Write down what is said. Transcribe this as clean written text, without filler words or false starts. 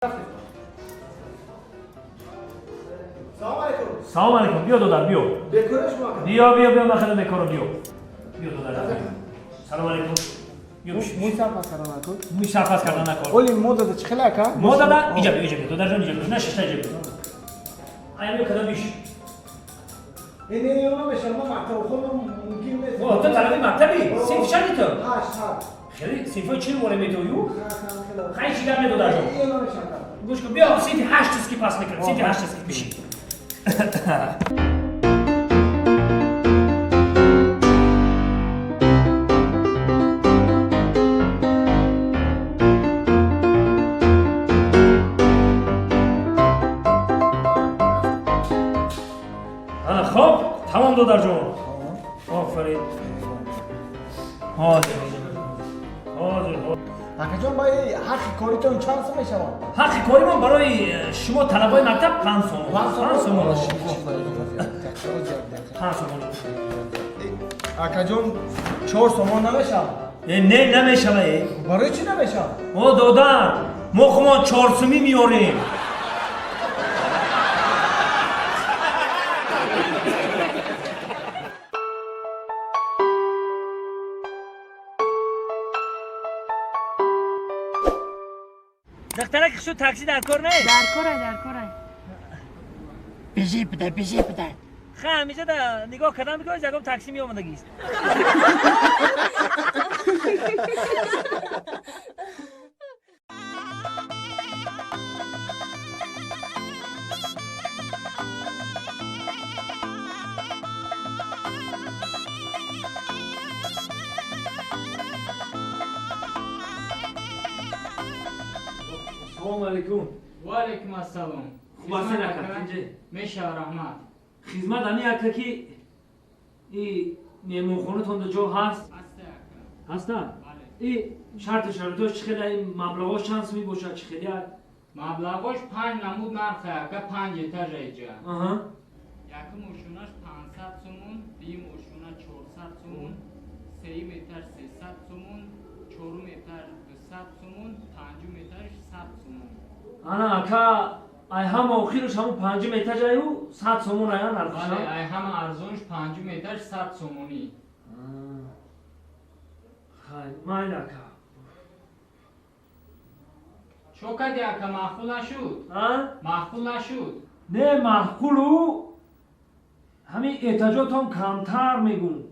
سلام علیکم. بیا دادر بیا. بیا مخدم بکارم بیا. بیا دادر. سلام علیکم. موی سرپاس کردن نکن. موی سرپاس کردن نکن. اولی مدت چه خیلی که؟ مدت اینجا بیا دادر جان اینجا نه شش تا اینجا. آیا بیا کدام بیش؟ اینه اونم بشه ما مکتب خودم ممکن نیست. تو طالب مکتبی؟ صنف چندی تو؟ 8. خیلی صنف چی رو میتویو؟ خیلی چی دارم دادر جان. اینو میشم. گوش کن بیا صنف 8 اسکی پاس میکنم. صنف 8 اسکی بیشی. خب تمام دادر جان. آفرین. حاضر. اکا جان باید حق کاریتون چند سو میشه؟ حق کاری من برای شما طلبای مکتب 5 سوم. 5 سوم. 5 سوم. اکا جان 4 سوم نمیشه؟ نه نمیشه. برای چی نمیشه؟ او دادر ما خما 4 سومی میاریم. دخترک شو تاکسی در کار نه؟ در کاره بیشی بده خب همیشه دا نگاه کردم میکنه جگم تاکسی می آمدگیست سلام علیکم. و علیکم السلام. خوب هستی نکرد میشه رحمت. خدمت دانی اکا که ای میمون خونه تون دو جا هست؟ هسته؟ بله. ای شرطش چه خیلی این مبلغاش چند سومی باشه چه خیلی هست؟ مبلغش 5 نمود نرخه اکا 5 اتاج ایجا. آها. یکی موشونش 500 سومون، دی موشونه 400 سومون، 3 متر 300 سومون، 4 متر 200 سومون، 5 مترش 100 سومون. انا اکا ای هم آخیرش همون 5 متر جایو 100 سومون آیا نرخش؟ بله ای همه ارزونش 5 مترش 100 سومونی. خیلی مایل اکا. چو کدی اکا معقول نشد؟ معقول نشد؟ نه معقولو همین احتاجات هم کمتر میگون